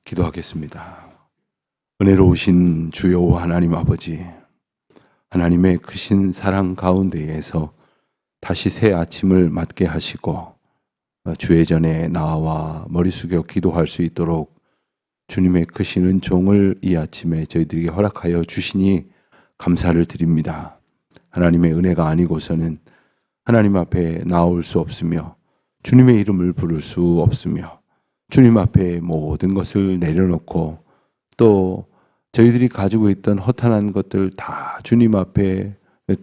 기도하겠습니다. 은혜로우신 주여 하나님 아버지, 하나님의 크신 사랑 가운데에서 다시 새 아침을 맞게 하시고 주의 전에 나와 머리 숙여 기도할 수 있도록 주님의 크신 은총을 이 아침에 저희들에게 허락하여 주시니 감사를 드립니다. 하나님의 은혜가 아니고서는 하나님 앞에 나올 수 없으며 주님의 이름을 부를 수 없으며 주님 앞에 모든 것을 내려놓고 또 저희들이 가지고 있던 허탄한 것들 다 주님 앞에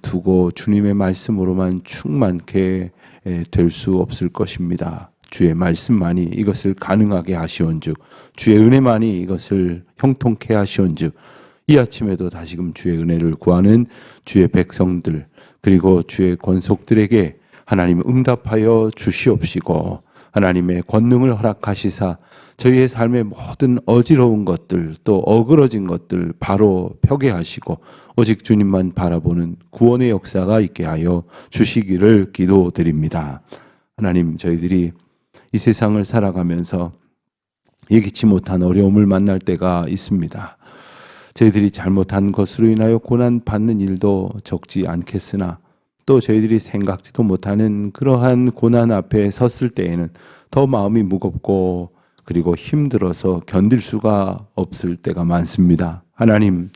두고 주님의 말씀으로만 충만케 될 수 없을 것입니다. 주의 말씀만이 이것을 가능하게 하시온즉, 주의 은혜만이 이것을 형통케 하시온즉, 이 아침에도 다시금 주의 은혜를 구하는 주의 백성들 그리고 주의 권속들에게 하나님 응답하여 주시옵시고 하나님의 권능을 허락하시사 저희의 삶의 모든 어지러운 것들 또 어그러진 것들 바로 펴게 하시고 오직 주님만 바라보는 구원의 역사가 있게 하여 주시기를 기도드립니다. 하나님, 저희들이 이 세상을 살아가면서 예기치 못한 어려움을 만날 때가 있습니다. 저희들이 잘못한 것으로 인하여 고난받는 일도 적지 않겠으나 또 저희들이 생각지도 못하는 그러한 고난 앞에 섰을 때에는 더 마음이 무겁고 그리고 힘들어서 견딜 수가 없을 때가 많습니다. 하나님,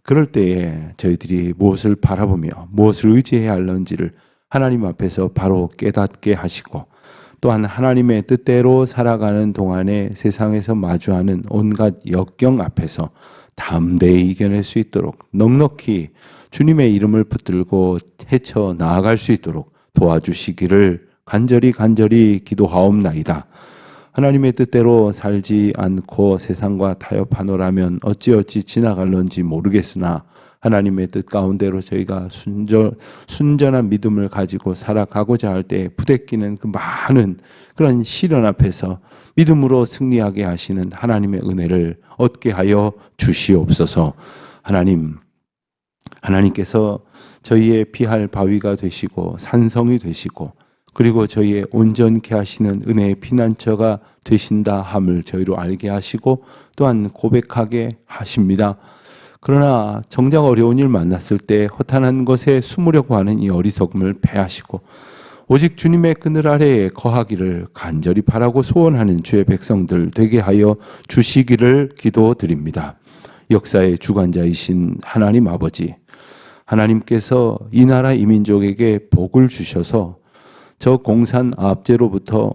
그럴 때에 저희들이 무엇을 바라보며 무엇을 의지해야 할는지를 하나님 앞에서 바로 깨닫게 하시고 또한 하나님의 뜻대로 살아가는 동안에 세상에서 마주하는 온갖 역경 앞에서 담대히 이겨낼 수 있도록 넉넉히 주님의 이름을 붙들고 헤쳐 나아갈 수 있도록 도와주시기를 간절히 기도하옵나이다. 하나님의 뜻대로 살지 않고 세상과 타협하노라면 어찌 지나갈런지 모르겠으나 하나님의 뜻 가운데로 저희가 순전한 믿음을 가지고 살아가고자 할 때 부대끼는 그 많은 그런 시련 앞에서 믿음으로 승리하게 하시는 하나님의 은혜를 얻게 하여 주시옵소서. 하나님께서 저희의 피할 바위가 되시고 산성이 되시고 그리고 저희의 온전케 하시는 은혜의 피난처가 되신다 함을 저희로 알게 하시고 또한 고백하게 하십니다. 그러나 정작 어려운 일 만났을 때 허탄한 것에 숨으려고 하는 이 어리석음을 패하시고 오직 주님의 그늘 아래에 거하기를 간절히 바라고 소원하는 주의 백성들 되게 하여 주시기를 기도드립니다. 역사의 주관자이신 하나님 아버지, 하나님께서 이 나라 이민족에게 복을 주셔서 저 공산 압제로부터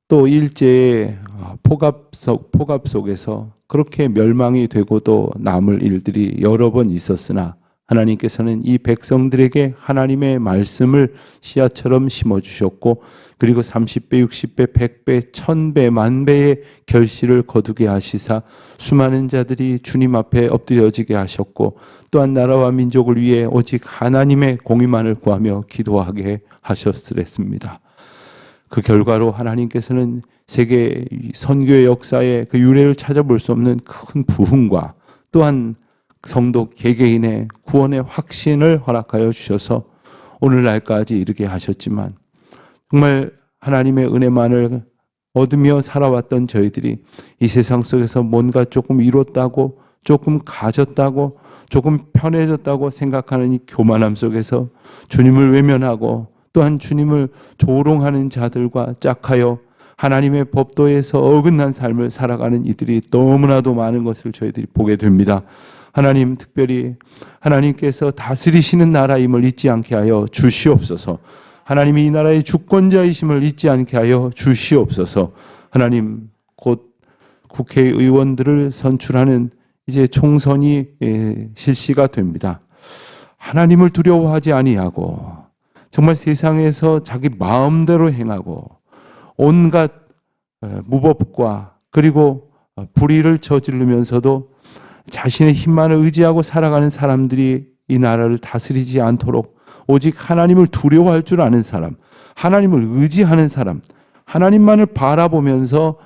또 일제의 폭압 속에서 그렇게 멸망이 되고도 남을 일들이 여러 번 있었으나 하나님께서는 이 백성들에게 하나님의 말씀을 씨앗처럼 심어주셨고 그리고 30배, 60배, 100배, 1000배, 만배의 결실을 거두게 하시사 수많은 자들이 주님 앞에 엎드려지게 하셨고 또한 나라와 민족을 위해 오직 하나님의 공의만을 구하며 기도하게 하셨으랬습니다. 그 결과로 하나님께서는 세계 선교의 역사에 그 유래를 찾아볼 수 없는 큰 부흥과 또한 성도 개개인의 구원의 확신을 허락하여 주셔서 오늘날까지 이르게 하셨지만 정말 하나님의 은혜만을 얻으며 살아왔던 저희들이 이 세상 속에서 뭔가 조금 이뤘다고 조금 가졌다고 조금 편해졌다고 생각하는 이 교만함 속에서 주님을 외면하고 또한 주님을 조롱하는 자들과 짝하여 하나님의 법도에서 어긋난 삶을 살아가는 이들이 너무나도 많은 것을 저희들이 보게 됩니다. 하나님, 특별히 하나님께서 다스리시는 나라임을 잊지 않게 하여 주시옵소서. 하나님이 이 나라의 주권자이심을 잊지 않게 하여 주시옵소서. 하나님, 곧 국회의원들을 선출하는 이제 총선이 실시가 됩니다. 하나님을 두려워하지 아니하고 정말 세상에서 자기 마음대로 행하고 온갖 무법과 그리고 불의를 저지르면서도 자신의 힘만을 의지하고 살아가는 사람들이 이 나라를 다스리지 않도록 오직 하나님을 두려워할 줄 아는 사람, 하나님을 의지하는 사람, 하나님만을 바라보면서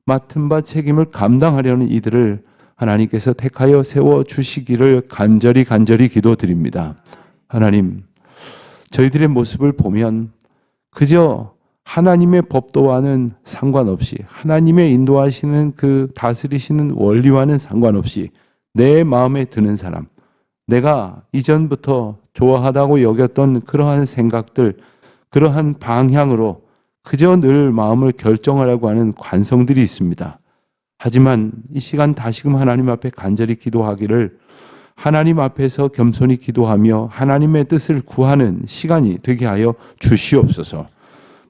맡은 바 책임을 감당하려는 이들을 하나님께서 택하여 세워주시기를 간절히 기도드립니다. 하나님, 저희들의 모습을 보면 그저 하나님의 법도와는 상관없이, 하나님의 인도하시는 그 다스리시는 원리와는 상관없이 내 마음에 드는 사람, 내가 이전부터 좋아하다고 여겼던 그러한 생각들, 그러한 방향으로 그저 늘 마음을 결정하려고 하는 관성들이 있습니다. 하지만 이 시간 다시금 하나님 앞에 간절히 기도하기를, 하나님 앞에서 겸손히 기도하며 하나님의 뜻을 구하는 시간이 되게 하여 주시옵소서.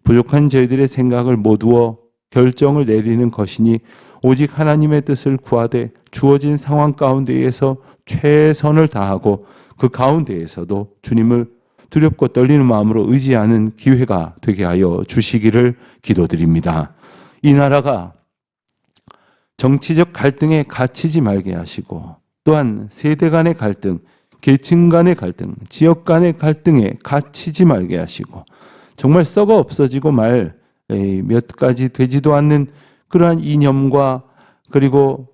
부족한 저희들의 생각을 모두어 결정을 내리는 것이니 오직 하나님의 뜻을 구하되 주어진 상황 가운데에서 최선을 다하고 그 가운데에서도 주님을 두렵고 떨리는 마음으로 의지하는 기회가 되게 하여 주시기를 기도드립니다. 이 나라가 정치적 갈등에 갇히지 말게 하시고, 또한 세대 간의 갈등, 계층 간의 갈등, 지역 간의 갈등에 갇히지 말게 하시고, 정말 썩어 없어지고 말 몇 가지 되지도 않는 그러한 이념과 그리고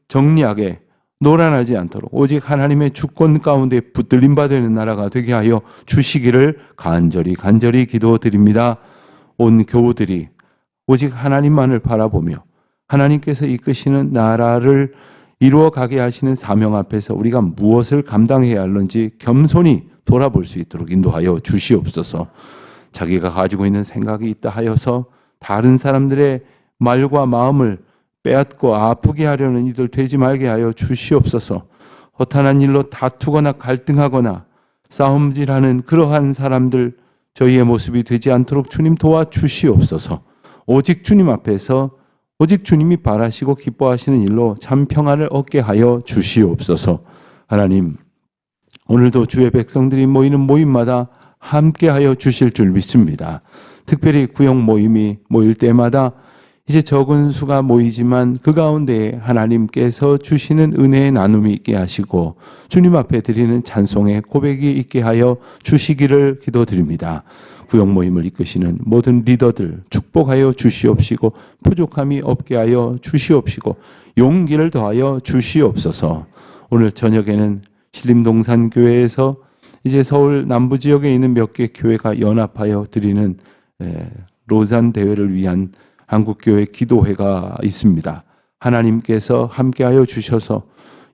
정리하게 노란하지 않도록 오직 하나님의 주권 가운데 붙들림 받는 나라가 되게 하여 주시기를 간절히 기도드립니다. 온 교우들이 오직 하나님만을 바라보며 하나님께서 이끄시는 나라를 이루어가게 하시는 사명 앞에서 우리가 무엇을 감당해야 할는지 겸손히 돌아볼 수 있도록 인도하여 주시옵소서. 자기가 가지고 있는 생각이 있다 하여서 다른 사람들의 말과 마음을 빼앗고 아프게 하려는 이들 되지 말게 하여 주시옵소서. 허탄한 일로 다투거나 갈등하거나 싸움질하는 그러한 사람들 저희의 모습이 되지 않도록 주님 도와주시옵소서. 오직 주님 앞에서 오직 주님이 바라시고 기뻐하시는 일로 참 평안을 얻게 하여 주시옵소서. 하나님, 오늘도 주의 백성들이 모이는 모임마다 함께하여 주실 줄 믿습니다. 특별히 구역 모임이 모일 때마다 이제 적은 수가 모이지만 그 가운데 하나님께서 주시는 은혜의 나눔이 있게 하시고 주님 앞에 드리는 찬송의 고백이 있게 하여 주시기를 기도드립니다. 구역 모임을 이끄시는 모든 리더들 축복하여 주시옵시고 부족함이 없게 하여 주시옵시고 용기를 더하여 주시옵소서. 오늘 저녁에는 신림동산교회에서 이제 서울 남부 지역에 있는 몇 개 교회가 연합하여 드리는 로잔 대회를 위한 한국교회 기도회가 있습니다. 하나님께서 함께하여 주셔서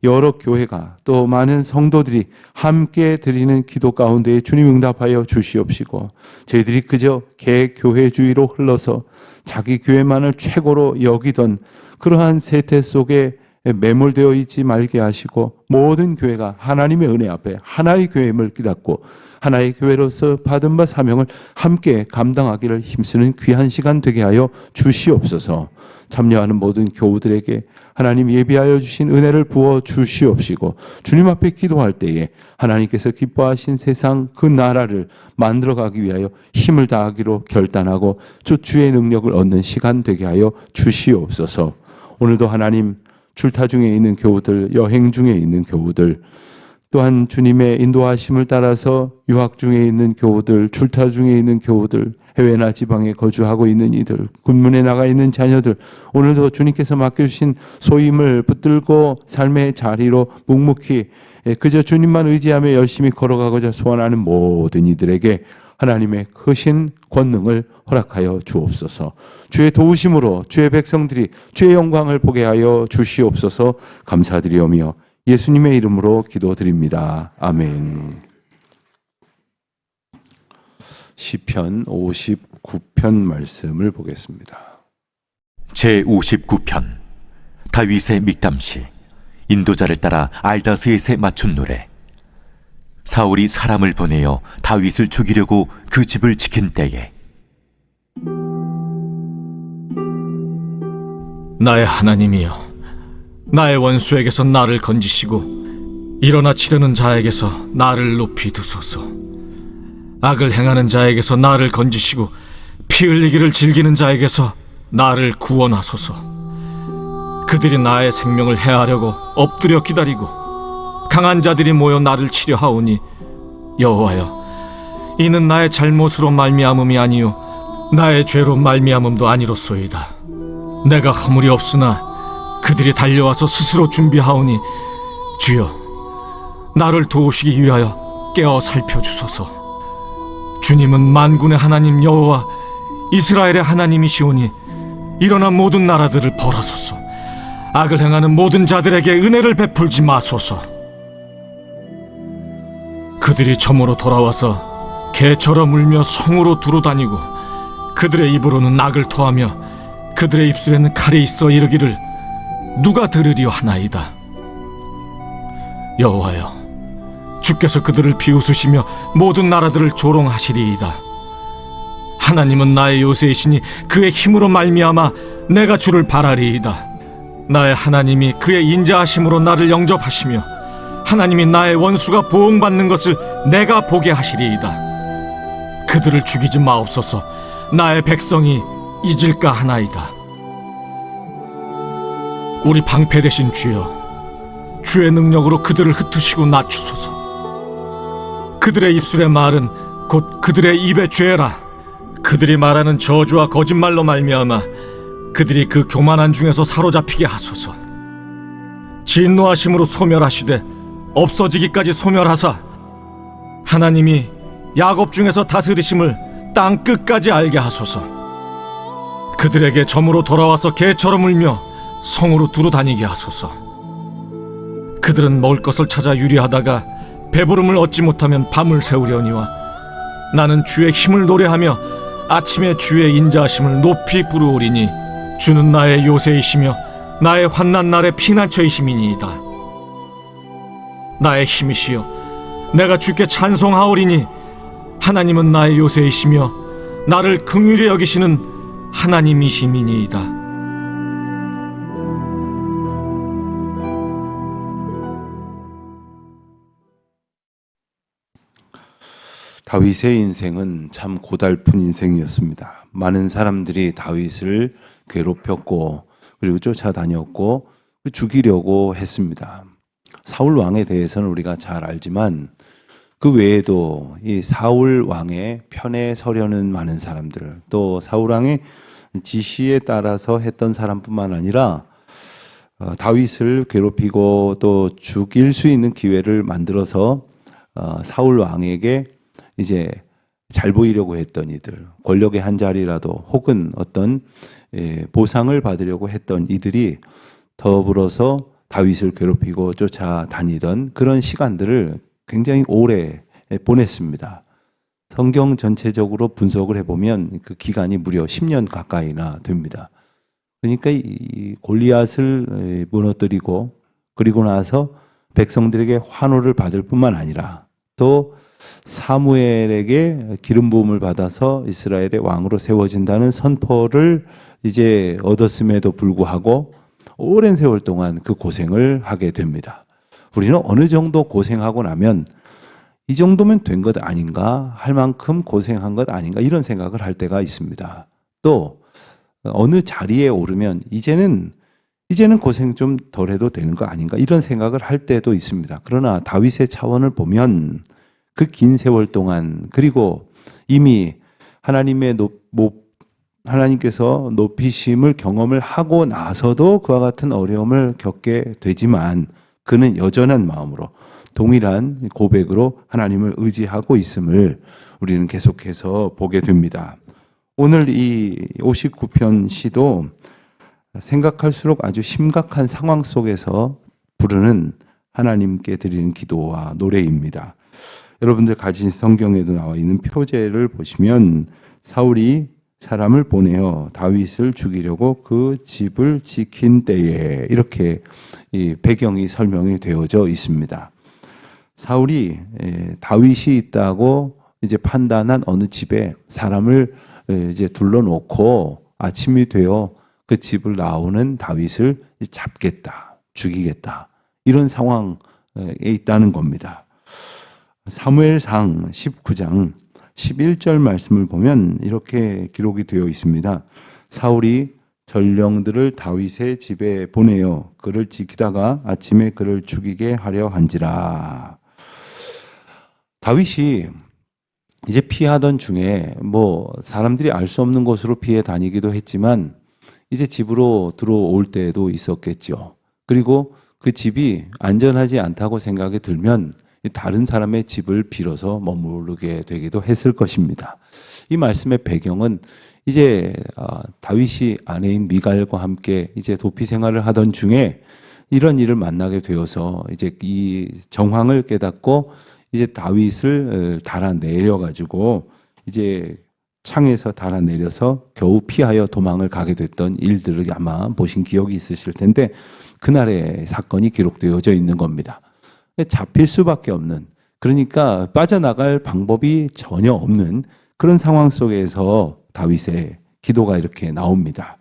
여러 교회가 또 많은 성도들이 함께 드리는 기도 가운데 주님 응답하여 주시옵시고 저희들이 그저 개교회주의로 흘러서 자기 교회만을 최고로 여기던 그러한 세태 속에 매몰되어 있지 말게 하시고 모든 교회가 하나님의 은혜 앞에 하나의 교회임을 깨닫고 하나의 교회로서 받은 바 사명을 함께 감당하기를 힘쓰는 귀한 시간 되게 하여 주시옵소서. 참여하는 모든 교우들에게 하나님 예비하여 주신 은혜를 부어 주시옵시고 주님 앞에 기도할 때에 하나님께서 기뻐하신 세상 그 나라를 만들어가기 위하여 힘을 다하기로 결단하고 주의 능력을 얻는 시간 되게 하여 주시옵소서. 오늘도 하나님 출타 중에 있는 교우들, 여행 중에 있는 교우들, 또한 주님의 인도하심을 따라서 유학 중에 있는 교우들, 출타 중에 있는 교우들, 해외나 지방에 거주하고 있는 이들, 군문에 나가 있는 자녀들, 오늘도 주님께서 맡겨주신 소임을 붙들고 삶의 자리로 묵묵히 그저 주님만 의지하며 열심히 걸어가고자 소원하는 모든 이들에게 하나님의 크신 권능을 허락하여 주옵소서. 주의 도우심으로 주의 백성들이 주의 영광을 보게 하여 주시옵소서. 감사드리오며 예수님의 이름으로 기도드립니다. 아멘. 시편 59편 말씀을 보겠습니다. 제59편 다윗의 믹담시. 인도자를 따라 알다스에세 맞춘 노래. 사울이 사람을 보내어 다윗을 죽이려고 그 집을 지킨 때에 나의 하나님이여, 나의 원수에게서 나를 건지시고 일어나 치려는 자에게서 나를 높이 두소서. 악을 행하는 자에게서 나를 건지시고 피 흘리기를 즐기는 자에게서 나를 구원하소서. 그들이 나의 생명을 해하려고 엎드려 기다리고 강한 자들이 모여 나를 치려 하오니 여호와여, 이는 나의 잘못으로 말미암음이 아니요 나의 죄로 말미암음도 아니로소이다. 내가 허물이 없으나 그들이 달려와서 스스로 준비하오니 주여, 나를 도우시기 위하여 깨어 살펴주소서. 주님은 만군의 하나님 여호와 이스라엘의 하나님이시오니 일어나 모든 나라들을 벌하소서. 악을 행하는 모든 자들에게 은혜를 베풀지 마소서. 그들이 점으로 돌아와서 개처럼 울며 성으로 두루 다니고 그들의 입으로는 악을 토하며 그들의 입술에는 칼이 있어 이르기를 누가 들으리요 하나이다. 여호와여, 주께서 그들을 비웃으시며 모든 나라들을 조롱하시리이다. 하나님은 나의 요새이시니 그의 힘으로 말미암아 내가 주를 바라리이다. 나의 하나님이 그의 인자하심으로 나를 영접하시며 하나님이 나의 원수가 보응받는 것을 내가 보게 하시리이다. 그들을 죽이지 마옵소서. 나의 백성이 잊을까 하나이다. 우리 방패 되신 주여, 주의 능력으로 그들을 흩으시고 낮추소서. 그들의 입술의 말은 곧 그들의 입의 죄라. 그들이 말하는 저주와 거짓말로 말미암아 그들이 그 교만한 중에서 사로잡히게 하소서. 진노하심으로 소멸하시되 없어지기까지 소멸하사 하나님이 야곱 중에서 다스리심을 땅 끝까지 알게 하소서. 그들에게 점으로 돌아와서 개처럼 울며 성으로 두루 다니게 하소서. 그들은 먹을 것을 찾아 유리하다가 배부름을 얻지 못하면 밤을 새우려니와 나는 주의 힘을 노래하며 아침에 주의 인자하심을 높이 부르오리니 주는 나의 요새이시며 나의 환난 날의 피난처이심이니이다. 나의 힘이시여, 내가 주께 찬송하오리니 하나님은 나의 요새이시며 나를 긍휼히 여기시는 하나님이심이니이다. 다윗의 인생은 참 고달픈 인생이었습니다. 많은 사람들이 다윗을 괴롭혔고 그리고 쫓아다녔고 죽이려고 했습니다. 사울 왕에 대해서는 우리가 잘 알지만 그 외에도 이 사울 왕의 편에 서려는 많은 사람들, 또 사울 왕의 지시에 따라서 했던 사람뿐만 아니라 다윗을 괴롭히고 또 죽일 수 있는 기회를 만들어서 사울 왕에게 이제 잘 보이려고 했던 이들, 권력의 한 자리라도 혹은 어떤 보상을 받으려고 했던 이들이 더불어서 다윗을 괴롭히고 쫓아다니던 그런 시간들을 굉장히 오래 보냈습니다. 성경 전체적으로 분석을 해보면 그 기간이 무려 10년 가까이나 됩니다. 그러니까 이 골리앗을 무너뜨리고 그리고 나서 백성들에게 환호를 받을 뿐만 아니라 또 사무엘에게 기름 부음을 받아서 이스라엘의 왕으로 세워진다는 선포를 이제 얻었음에도 불구하고 오랜 세월 동안 그 고생을 하게 됩니다. 우리는 어느 정도 고생하고 나면 이 정도면 된 것 아닌가 할 만큼 고생한 것 아닌가 이런 생각을 할 때가 있습니다. 또 어느 자리에 오르면 이제는 고생 좀 덜 해도 되는 거 아닌가 이런 생각을 할 때도 있습니다. 그러나 다윗의 차원을 보면 그 긴 세월 동안 그리고 이미 하나님께서 높이심을 경험을 하고 나서도 그와 같은 어려움을 겪게 되지만 그는 여전한 마음으로 동일한 고백으로 하나님을 의지하고 있음을 우리는 계속해서 보게 됩니다. 오늘 이 59편 시도 생각할수록 아주 심각한 상황 속에서 부르는 하나님께 드리는 기도와 노래입니다. 여러분들 가진 성경에도 나와 있는 표제를 보시면 사울이 사람을 보내어 다윗을 죽이려고 그 집을 지킨 때에 이렇게 이 배경이 설명이 되어져 있습니다. 사울이 다윗이 있다고 이제 판단한 어느 집에 사람을 이제 둘러놓고 아침이 되어 그 집을 나오는 다윗을 잡겠다, 죽이겠다 이런 상황에 있다는 겁니다. 사무엘상 19장 11절 말씀을 보면 이렇게 기록이 되어 있습니다. 사울이 전령들을 다윗의 집에 보내어 그를 지키다가 아침에 그를 죽이게 하려 한지라. 다윗이 이제 피하던 중에 뭐 사람들이 알 수 없는 곳으로 피해 다니기도 했지만 이제 집으로 들어올 때도 있었겠죠. 그리고 그 집이 안전하지 않다고 생각이 들면 다른 사람의 집을 빌어서 머무르게 되기도 했을 것입니다. 이 말씀의 배경은 이제 다윗이 아내인 미갈과 함께 이제 도피 생활을 하던 중에 이런 일을 만나게 되어서 이제 이 정황을 깨닫고 이제 다윗을 달아내려 가지고 이제 창에서 달아내려서 겨우 피하여 도망을 가게 됐던 일들을 아마 보신 기억이 있으실 텐데 그날의 사건이 기록되어져 있는 겁니다. 잡힐 수밖에 없는, 그러니까 빠져나갈 방법이 전혀 없는 그런 상황 속에서 다윗의 기도가 이렇게 나옵니다.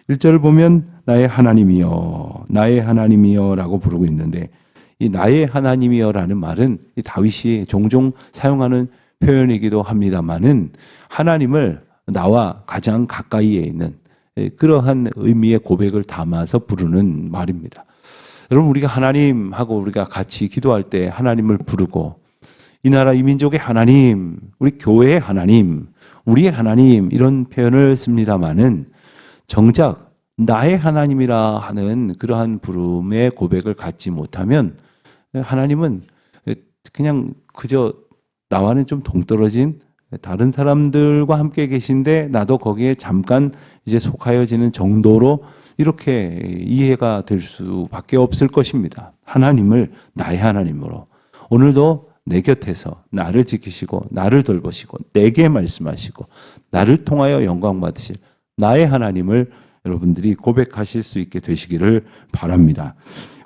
1절을 보면 나의 하나님이여 나의 하나님이여 라고 부르고 있는데, 이 나의 하나님이여라는 말은 이 다윗이 종종 사용하는 표현이기도 합니다만은 하나님을 나와 가장 가까이에 있는 그러한 의미의 고백을 담아서 부르는 말입니다. 여러분, 우리가 하나님하고 우리가 같이 기도할 때 하나님을 부르고 이 나라 이 민족의 하나님, 우리 교회의 하나님, 우리의 하나님 이런 표현을 씁니다마는 정작 나의 하나님이라 하는 그러한 부름의 고백을 갖지 못하면 하나님은 그냥 그저 나와는 좀 동떨어진 다른 사람들과 함께 계신데 나도 거기에 잠깐 이제 속하여지는 정도로 이렇게 이해가 될 수밖에 없을 것입니다. 하나님을 나의 하나님으로 오늘도 내 곁에서 나를 지키시고 나를 돌보시고 내게 말씀하시고 나를 통하여 영광 받으실 나의 하나님을 여러분들이 고백하실 수 있게 되시기를 바랍니다.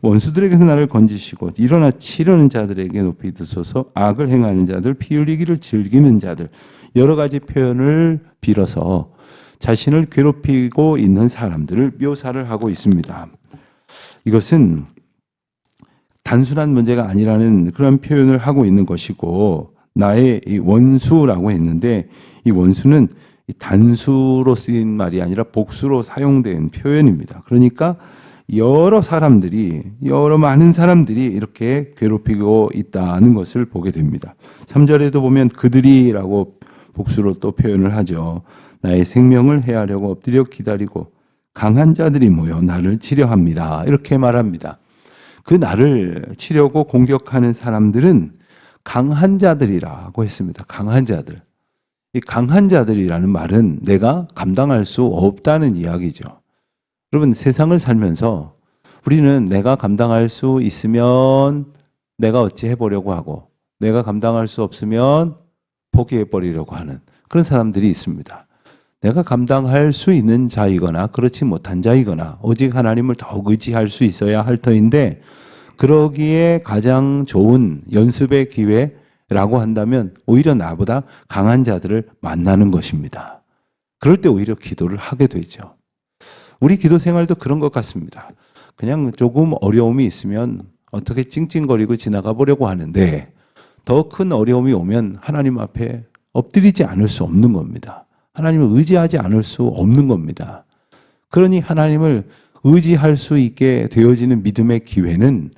원수들에게서 나를 건지시고 일어나 치려는 자들에게 높이 드소서. 악을 행하는 자들, 피 흘리기를 즐기는 자들, 여러 가지 표현을 빌어서 자신을 괴롭히고 있는 사람들을 묘사를 하고 있습니다. 이것은 단순한 문제가 아니라는 그런 표현을 하고 있는 것이고, 나의 이 원수라고 했는데 이 원수는 단수로 쓰인 말이 아니라 복수로 사용된 표현입니다. 그러니까 여러 많은 사람들이 이렇게 괴롭히고 있다는 것을 보게 됩니다. 3절에도 보면 그들이라고 복수로 또 표현을 하죠. 나의 생명을 해하려고 엎드려 기다리고 강한 자들이 모여 나를 치려 합니다. 이렇게 말합니다. 그 나를 치려고 공격하는 사람들은 강한 자들이라고 했습니다. 강한 자들. 이 강한 자들이라는 말은 내가 감당할 수 없다는 이야기죠. 여러분, 세상을 살면서 우리는 내가 감당할 수 있으면 내가 어찌 해보려고 하고 내가 감당할 수 없으면 포기해버리려고 하는 그런 사람들이 있습니다. 내가 감당할 수 있는 자이거나 그렇지 못한 자이거나 오직 하나님을 더욱 의지할 수 있어야 할 터인데, 그러기에 가장 좋은 연습의 기회라고 한다면 오히려 나보다 강한 자들을 만나는 것입니다. 그럴 때 오히려 기도를 하게 되죠. 우리 기도 생활도 그런 것 같습니다. 그냥 조금 어려움이 있으면 어떻게 찡찡거리고 지나가 보려고 하는데 더 큰 어려움이 오면 하나님 앞에 엎드리지 않을 수 없는 겁니다. 하나님을 의지하지 않을 수 없는 겁니다. 그러니 하나님을 의지할 수 있게 되어지는 믿음의 기회는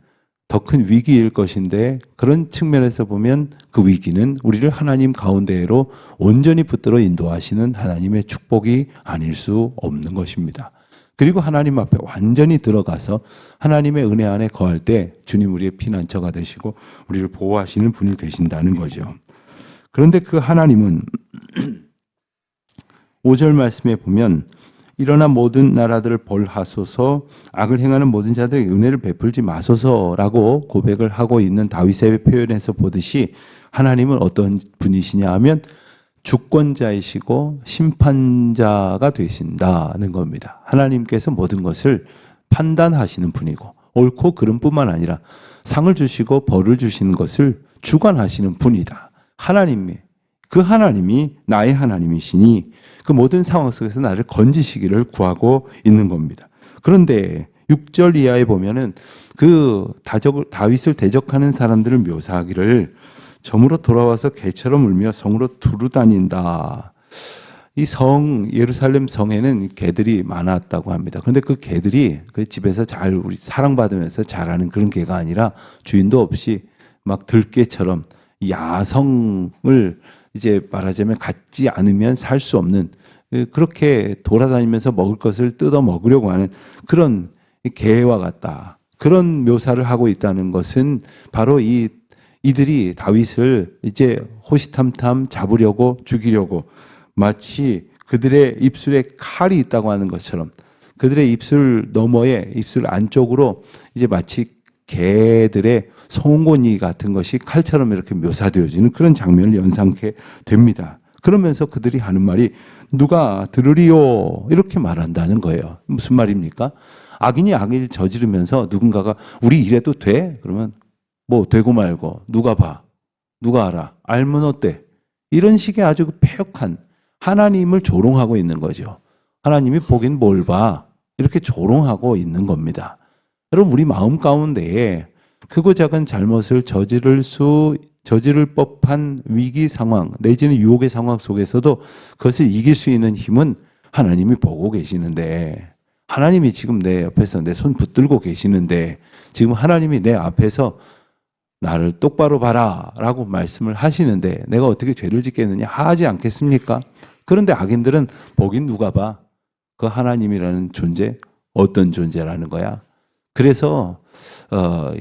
더 큰 위기일 것인데, 그런 측면에서 보면 그 위기는 우리를 하나님 가운데로 온전히 붙들어 인도하시는 하나님의 축복이 아닐 수 없는 것입니다. 그리고 하나님 앞에 완전히 들어가서 하나님의 은혜 안에 거할 때 주님 우리의 피난처가 되시고 우리를 보호하시는 분이 되신다는 거죠. 그런데 그 하나님은 5절 말씀에 보면 일어나 모든 나라들을 벌하소서, 악을 행하는 모든 자들에게 은혜를 베풀지 마소서라고 고백을 하고 있는 다윗의 표현에서 보듯이 하나님은 어떤 분이시냐 하면 주권자이시고 심판자가 되신다는 겁니다. 하나님께서 모든 것을 판단하시는 분이고 옳고 그름 뿐만 아니라 상을 주시고 벌을 주시는 것을 주관하시는 분이다. 그 하나님이 나의 하나님이시니 그 모든 상황 속에서 나를 건지시기를 구하고 있는 겁니다. 그런데 6절 이하에 보면은 그 다윗을 대적하는 사람들을 묘사하기를 점으로 돌아와서 개처럼 울며 성으로 두루 다닌다. 이 예루살렘 성에는 개들이 많았다고 합니다. 그런데 그 개들이 그 집에서 우리 사랑받으면서 자라는 그런 개가 아니라 주인도 없이 막 들개처럼 야성을 이제 말하자면 갖지 않으면 살 수 없는, 그렇게 돌아다니면서 먹을 것을 뜯어 먹으려고 하는 그런 개와 같다. 그런 묘사를 하고 있다는 것은 바로 이들이 다윗을 이제 호시탐탐 잡으려고 죽이려고 마치 그들의 입술에 칼이 있다고 하는 것처럼 그들의 입술 너머에 입술 안쪽으로 이제 마치 개들의 송곳니 같은 것이 칼처럼 이렇게 묘사되어지는 그런 장면을 연상케 됩니다. 그러면서 그들이 하는 말이 누가 들으리요 이렇게 말한다는 거예요. 무슨 말입니까? 악인이 악을 저지르면서 누군가가 우리 이래도 돼? 그러면 뭐 되고 말고 누가 봐? 누가 알아? 알면 어때? 이런 식의 아주 패역한 하나님을 조롱하고 있는 거죠. 하나님이 보긴 뭘 봐? 이렇게 조롱하고 있는 겁니다. 여러분 우리 마음 가운데에 크고 작은 잘못을 저지를 법한 위기 상황 내지는 유혹의 상황 속에서도 그것을 이길 수 있는 힘은 하나님이 보고 계시는데 하나님이 지금 내 옆에서 내 손 붙들고 계시는데 지금 하나님이 내 앞에서 나를 똑바로 봐라 라고 말씀을 하시는데 내가 어떻게 죄를 짓겠느냐 하지 않겠습니까? 그런데 악인들은 보긴 누가 봐? 그 하나님이라는 존재 어떤 존재라는 거야? 그래서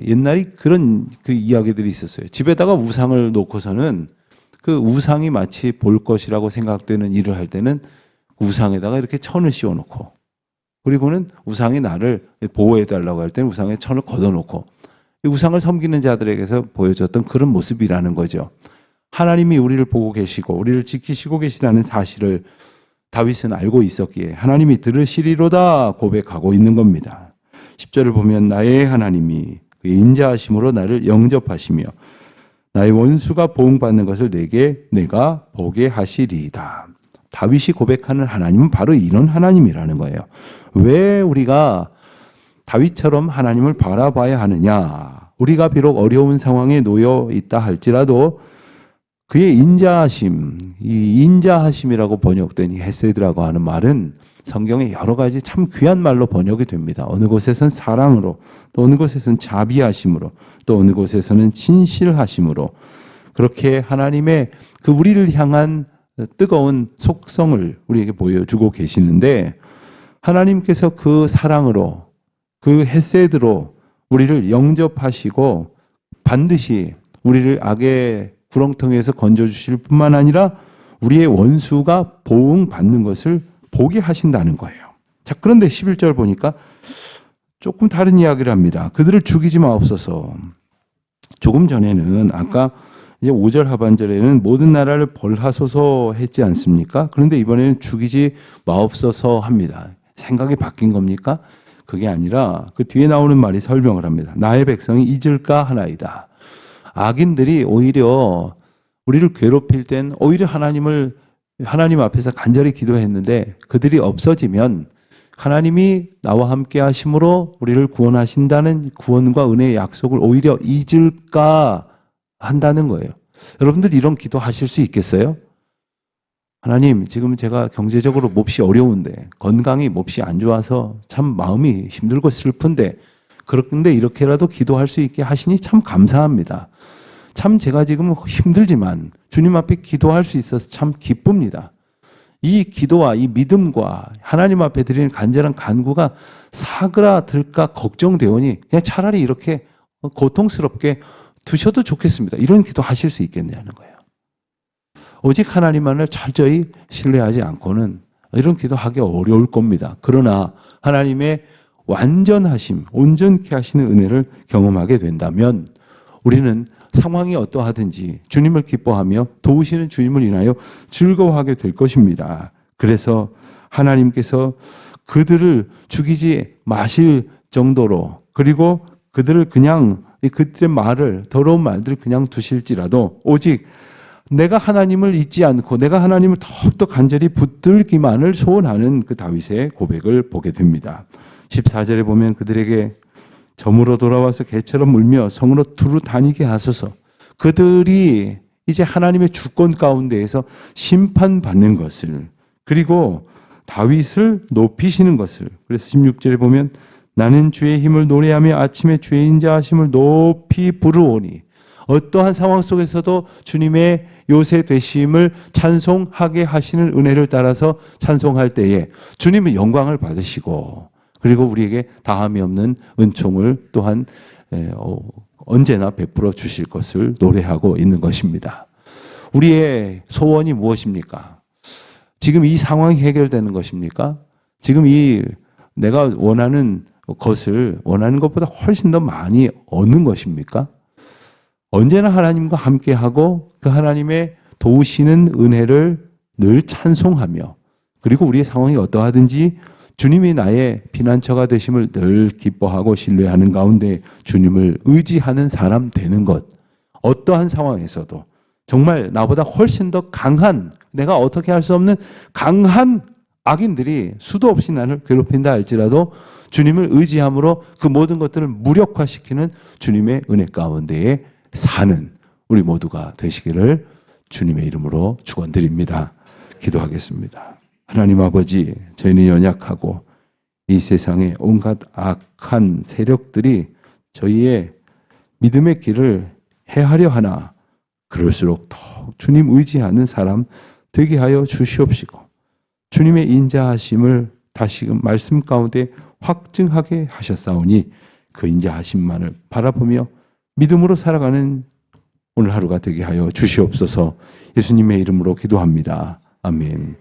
옛날에 그런 그 이야기들이 있었어요. 집에다가 우상을 놓고서는 그 우상이 마치 볼 것이라고 생각되는 일을 할 때는 우상에다가 이렇게 천을 씌워놓고 그리고는 우상이 나를 보호해달라고 할 때는 우상에 천을 걷어놓고 우상을 섬기는 자들에게서 보여줬던 그런 모습이라는 거죠. 하나님이 우리를 보고 계시고 우리를 지키시고 계시다는 사실을 다윗은 알고 있었기에 하나님이 들으시리로다 고백하고 있는 겁니다. 10절을 보면 나의 하나님이 그 인자하심으로 나를 영접하시며 나의 원수가 보응받는 것을 내가 보게 하시리이다. 다윗이 고백하는 하나님은 바로 이런 하나님이라는 거예요. 왜 우리가 다윗처럼 하나님을 바라봐야 하느냐? 우리가 비록 어려운 상황에 놓여 있다 할지라도 그의 인자하심, 이 인자하심이라고 번역된 이 헤세드라고 하는 말은 성경에 여러 가지 참 귀한 말로 번역이 됩니다. 어느 곳에서는 사랑으로, 또 어느 곳에서는 자비하심으로, 또 어느 곳에서는 진실하심으로 그렇게 하나님의 그 우리를 향한 뜨거운 속성을 우리에게 보여주고 계시는데 하나님께서 그 사랑으로 그 헤세드로 우리를 영접하시고 반드시 우리를 악의 구렁텅이에서 건져주실 뿐만 아니라 우리의 원수가 보응받는 것을 보게 하신다는 거예요. 자, 그런데 11절 보니까 조금 다른 이야기를 합니다. 그들을 죽이지 마옵소서. 조금 전에는 아까 이제 5절 하반절에는 모든 나라를 벌하소서 했지 않습니까? 그런데 이번에는 죽이지 마옵소서 합니다. 생각이 바뀐 겁니까? 그게 아니라 그 뒤에 나오는 말이 설명을 합니다. 나의 백성이 잊을까 하나이다. 악인들이 오히려 우리를 괴롭힐 땐 오히려 하나님 앞에서 간절히 기도했는데 그들이 없어지면 하나님이 나와 함께 하심으로 우리를 구원하신다는 구원과 은혜의 약속을 오히려 잊을까 한다는 거예요. 여러분들 이런 기도 하실 수 있겠어요? 하나님, 지금 제가 경제적으로 몹시 어려운데 건강이 몹시 안 좋아서 참 마음이 힘들고 슬픈데 그런데 이렇게라도 기도할 수 있게 하시니 참 감사합니다. 참 제가 지금 힘들지만 주님 앞에 기도할 수 있어서 참 기쁩니다. 이 기도와 이 믿음과 하나님 앞에 드리는 간절한 간구가 사그라들까 걱정되오니 그냥 차라리 이렇게 고통스럽게 두셔도 좋겠습니다. 이런 기도 하실 수 있겠냐는 거예요. 오직 하나님만을 철저히 신뢰하지 않고는 이런 기도하기 어려울 겁니다. 그러나 하나님의 완전하심, 온전케 하시는 은혜를 경험하게 된다면 우리는 상황이 어떠하든지 주님을 기뻐하며 도우시는 주님을 인하여 즐거워하게 될 것입니다. 그래서 하나님께서 그들을 죽이지 마실 정도로 그리고 그들을 그냥 그들의 말을 더러운 말들을 그냥 두실지라도 오직 내가 하나님을 잊지 않고 내가 하나님을 더욱더 간절히 붙들기만을 소원하는 그 다윗의 고백을 보게 됩니다. 14절에 보면 그들에게 점으로 돌아와서 개처럼 울며 성으로 두루 다니게 하소서. 그들이 이제 하나님의 주권 가운데에서 심판받는 것을 그리고 다윗을 높이시는 것을 그래서 16절에 보면 나는 주의 힘을 노래하며 아침에 주의 인자하심을 높이 부르오니 어떠한 상황 속에서도 주님의 요새 되심을 찬송하게 하시는 은혜를 따라서 찬송할 때에 주님의 영광을 받으시고 그리고 우리에게 다함이 없는 은총을 또한 언제나 베풀어 주실 것을 노래하고 있는 것입니다. 우리의 소원이 무엇입니까? 지금 이 상황이 해결되는 것입니까? 지금 이 내가 원하는 것을 원하는 것보다 훨씬 더 많이 얻는 것입니까? 언제나 하나님과 함께하고 그 하나님의 도우시는 은혜를 늘 찬송하며 그리고 우리의 상황이 어떠하든지 주님이 나의 피난처가 되심을 늘 기뻐하고 신뢰하는 가운데 주님을 의지하는 사람 되는 것. 어떠한 상황에서도 정말 나보다 훨씬 더 강한 내가 어떻게 할 수 없는 강한 악인들이 수도 없이 나를 괴롭힌다 할지라도 주님을 의지함으로 그 모든 것들을 무력화시키는 주님의 은혜 가운데에 사는 우리 모두가 되시기를 주님의 이름으로 축원드립니다. 기도하겠습니다. 하나님 아버지, 저희는 연약하고 이 세상에 온갖 악한 세력들이 저희의 믿음의 길을 해하려 하나 그럴수록 더욱 주님 의지하는 사람 되게 하여 주시옵시고 주님의 인자하심을 다시금 말씀 가운데 확증하게 하셨사오니 그 인자하심만을 바라보며 믿음으로 살아가는 오늘 하루가 되게 하여 주시옵소서. 예수님의 이름으로 기도합니다. 아멘.